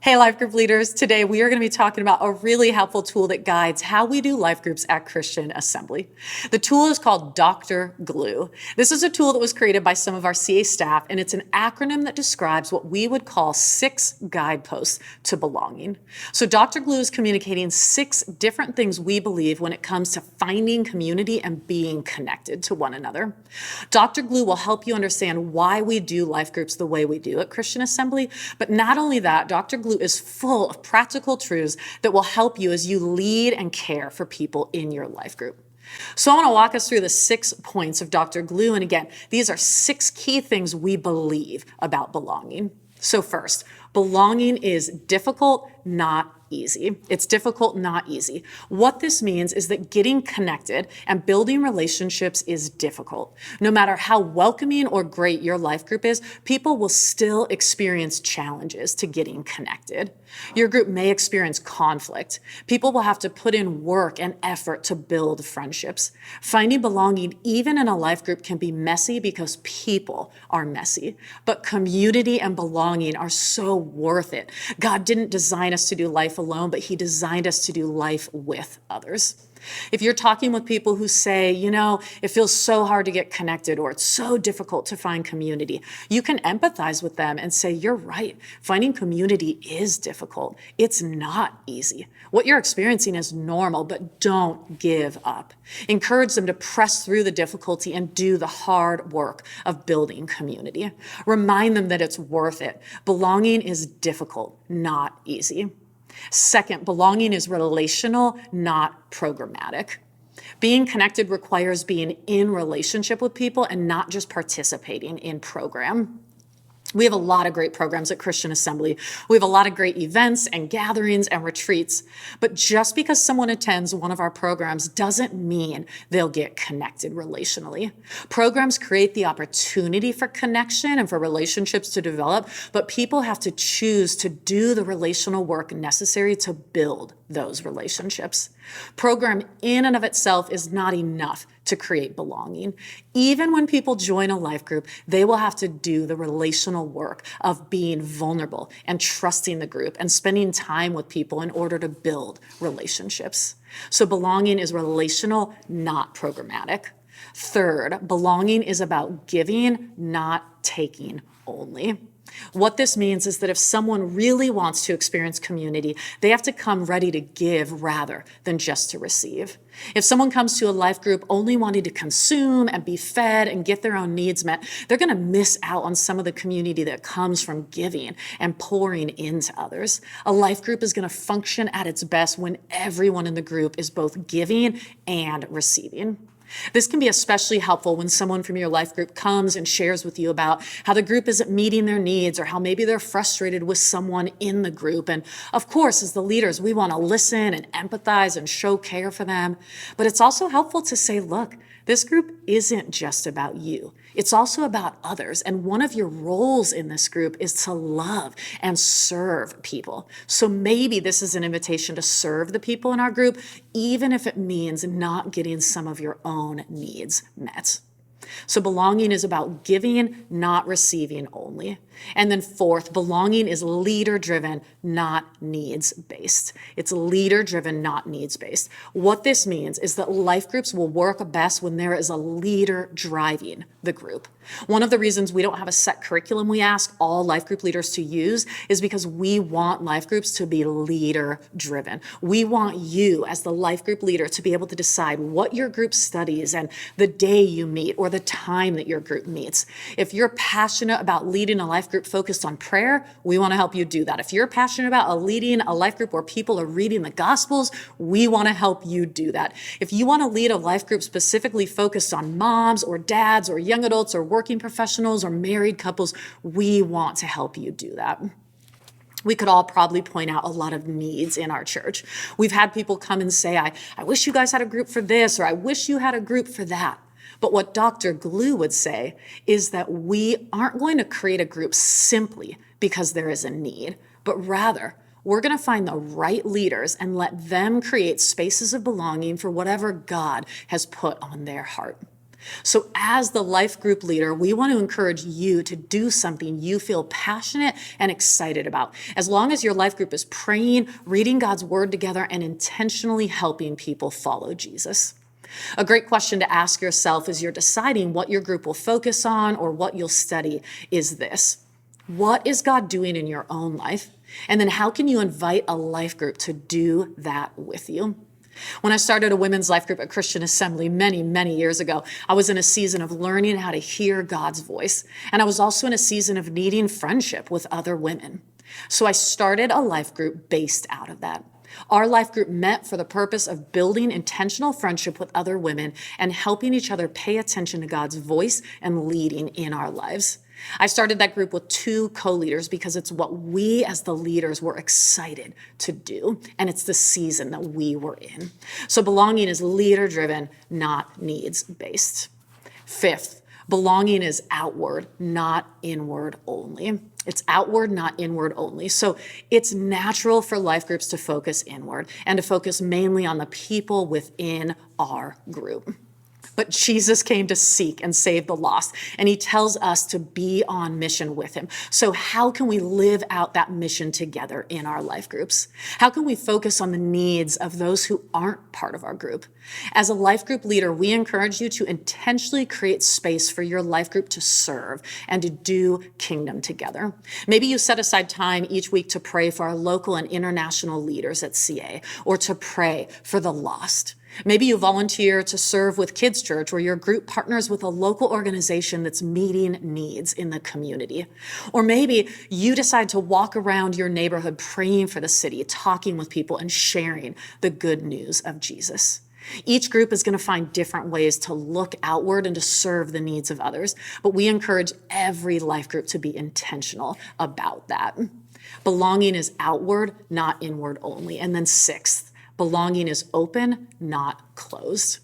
Hey, life group leaders. Today we are going to be talking about a really helpful tool that guides how we do life groups at Christian Assembly. The tool is called DR GLOO. This is a tool that was created by some of our CA staff, and it's an acronym that describes what we would call 6 guideposts to belonging. So DR GLOO is communicating 6 different things we believe when it comes to finding community and being connected to one another. DR GLOO will help you understand why we do life groups the way we do at Christian Assembly, but not only that, DR GLOO is full of practical truths that will help you as you lead and care for people in your life group. So I want to walk us through the 6 points of DR GLOO. And again, these are 6 key things we believe about belonging. So first, belonging is difficult, not easy. It's difficult, not easy. What this means is that getting connected and building relationships is difficult. No matter how welcoming or great your life group is, people will still experience challenges to getting connected. Your group may experience conflict. People will have to put in work and effort to build friendships. Finding belonging, even in a life group, can be messy because people are messy. But community and belonging are so worth it. God didn't design us to do life alone, but He designed us to do life with others. If you're talking with people who say, it feels so hard to get connected or it's so difficult to find community, you can empathize with them and say, you're right. Finding community is difficult. It's not easy. What you're experiencing is normal, but don't give up. Encourage them to press through the difficulty and do the hard work of building community. Remind them that it's worth it. Belonging is difficult, not easy. Second, belonging is relational, not programmatic. Being connected requires being in relationship with people and not just participating in program. We have a lot of great programs at Christian Assembly. We have a lot of great events and gatherings and retreats. But just because someone attends one of our programs doesn't mean they'll get connected relationally. Programs create the opportunity for connection and for relationships to develop, but people have to choose to do the relational work necessary to build those relationships. Program in and of itself is not enough to create belonging. Even when people join a life group, they will have to do the relational work of being vulnerable and trusting the group and spending time with people in order to build relationships. So belonging is relational, not programmatic. Third, belonging is about giving, not taking only. What this means is that if someone really wants to experience community, they have to come ready to give rather than just to receive. If someone comes to a life group only wanting to consume and be fed and get their own needs met, they're going to miss out on some of the community that comes from giving and pouring into others. A life group is going to function at its best when everyone in the group is both giving and receiving. This can be especially helpful when someone from your life group comes and shares with you about how the group isn't meeting their needs or how maybe they're frustrated with someone in the group. And of course, as the leaders, we want to listen and empathize and show care for them. But it's also helpful to say, look, this group isn't just about you. It's also about others. And one of your roles in this group is to love and serve people. So maybe this is an invitation to serve the people in our group, even if it means not getting some of your own needs met. So belonging is about giving, not receiving only. And then fourth, belonging is leader-driven, not needs-based. It's leader-driven, not needs-based. What this means is that life groups will work best when there is a leader driving the group. One of the reasons we don't have a set curriculum we ask all life group leaders to use is because we want life groups to be leader-driven. We want you as the life group leader to be able to decide what your group studies and the day you meet or the time that your group meets. If you're passionate about leading a life group focused on prayer, we want to help you do that. If you're passionate about leading a life group where people are reading the Gospels, we want to help you do that. If you want to lead a life group specifically focused on moms or dads or young adults or working professionals or married couples, we want to help you do that. We could all probably point out a lot of needs in our church. We've had people come and say, I wish you guys had a group for this, or I wish you had a group for that. But what DR GLOO would say is that we aren't going to create a group simply because there is a need, but rather we're going to find the right leaders and let them create spaces of belonging for whatever God has put on their heart. So as the life group leader, we want to encourage you to do something you feel passionate and excited about. As long as your life group is praying, reading God's word together, and intentionally helping people follow Jesus. A great question to ask yourself as you're deciding what your group will focus on or what you'll study is this: what is God doing in your own life? And then how can you invite a life group to do that with you? When I started a women's life group at Christian Assembly many, many years ago, I was in a season of learning how to hear God's voice. And I was also in a season of needing friendship with other women. So I started a life group based out of that. Our life group met for the purpose of building intentional friendship with other women and helping each other pay attention to God's voice and leading in our lives. I started that group with 2 co-leaders because it's what we as the leaders were excited to do, and it's the season that we were in. So belonging is leader-driven, not needs-based. 5th, belonging is outward, not inward only. It's outward, not inward only. So it's natural for life groups to focus inward and to focus mainly on the people within our group. But Jesus came to seek and save the lost, and he tells us to be on mission with him. So how can we live out that mission together in our life groups? How can we focus on the needs of those who aren't part of our group? As a life group leader, we encourage you to intentionally create space for your life group to serve and to do kingdom together. Maybe you set aside time each week to pray for our local and international leaders at CA, or to pray for the lost. Maybe you volunteer to serve with Kids Church, where your group partners with a local organization that's meeting needs in the community. Or maybe you decide to walk around your neighborhood praying for the city, talking with people, and sharing the good news of Jesus. Each group is going to find different ways to look outward and to serve the needs of others, but we encourage every life group to be intentional about that. Belonging is outward, not inward only. And then 6th, belonging is open, not closed.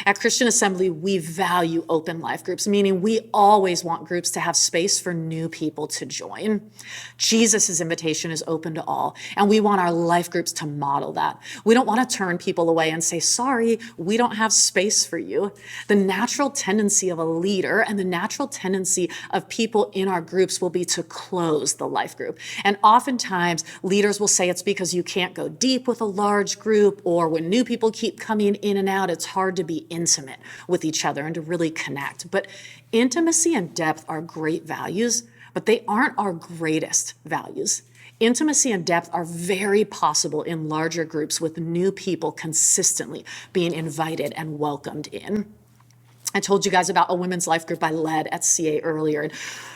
At Christian Assembly, we value open life groups, meaning we always want groups to have space for new people to join. Jesus' invitation is open to all, and we want our life groups to model that. We don't want to turn people away and say, sorry, we don't have space for you. The natural tendency of a leader and the natural tendency of people in our groups will be to close the life group. And oftentimes, leaders will say it's because you can't go deep with a large group, or when new people keep coming in and out, it's hard to be intimate with each other and to really connect. But intimacy and depth are great values, but they aren't our greatest values. Intimacy and depth are very possible in larger groups with new people consistently being invited and welcomed in. I told you guys about a women's life group I led at CA earlier. And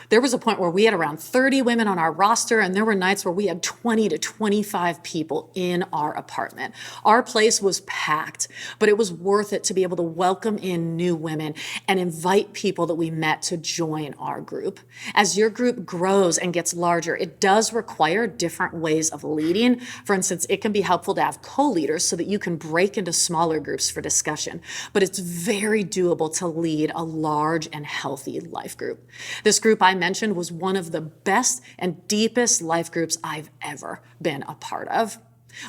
there was a point where we had around 30 women on our roster, and there were nights where we had 20 to 25 people in our apartment. Our place was packed, but it was worth it to be able to welcome in new women and invite people that we met to join our group. As your group grows and gets larger, it does require different ways of leading. For instance, it can be helpful to have co-leaders so that you can break into smaller groups for discussion, but it's very doable to lead a large and healthy life group. This group I mentioned was one of the best and deepest life groups I've ever been a part of.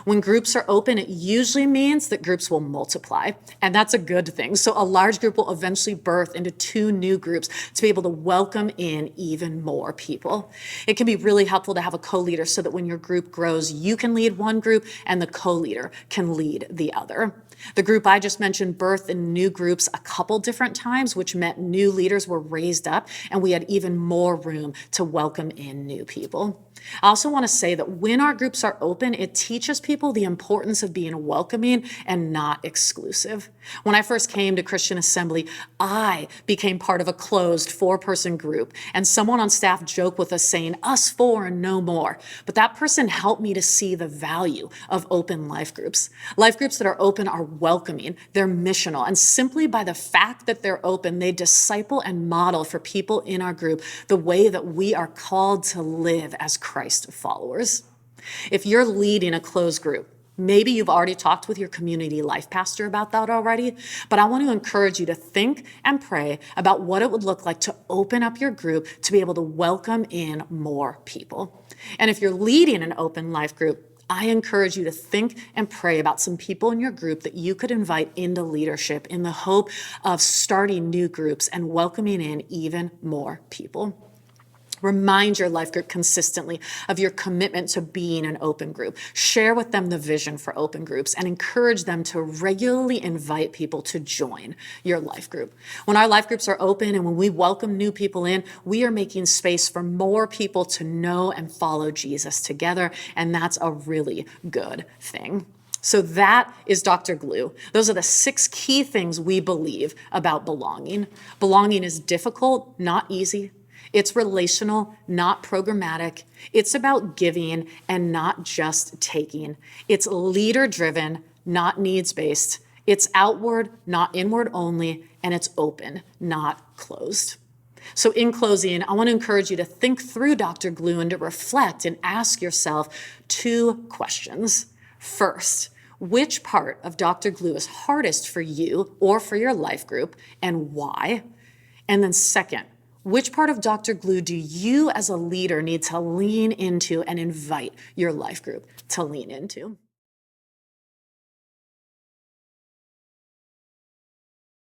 When groups are open, it usually means that groups will multiply, and that's a good thing. So a large group will eventually birth into 2 new groups to be able to welcome in even more people. It can be really helpful to have a co-leader so that when your group grows, you can lead one group and the co-leader can lead the other. The group I just mentioned birthed in new groups a couple different times, which meant new leaders were raised up and we had even more room to welcome in new people. I also want to say that when our groups are open, it teaches people the importance of being welcoming and not exclusive. When I first came to Christian Assembly, I became part of a closed 4-person group, and someone on staff joked with us saying, "Us 4 and no more." But that person helped me to see the value of open life groups. Life groups that are open are welcoming, they're missional, and simply by the fact that they're open, they disciple and model for people in our group the way that we are called to live as Christ followers. If you're leading a closed group, maybe you've already talked with your community life pastor about that already, but I want to encourage you to think and pray about what it would look like to open up your group to be able to welcome in more people. And if you're leading an open life group, I encourage you to think and pray about some people in your group that you could invite into leadership in the hope of starting new groups and welcoming in even more people. Remind your life group consistently of your commitment to being an open group. Share with them the vision for open groups and encourage them to regularly invite people to join your life group. When our life groups are open and when we welcome new people in, we are making space for more people to know and follow Jesus together, and that's a really good thing. So that is Dr. Glue. Those are the 6 key things we believe about belonging. Belonging is difficult, not easy. It's relational, not programmatic. It's about giving and not just taking. It's leader-driven, not needs-based. It's outward, not inward only, and it's open, not closed. So in closing, I want to encourage you to think through Dr. Glue and to reflect and ask yourself 2 questions. First, which part of Dr. Glue is hardest for you or for your life group, and why? And then second, which part of Dr. Glue do you as a leader need to lean into and invite your life group to lean into?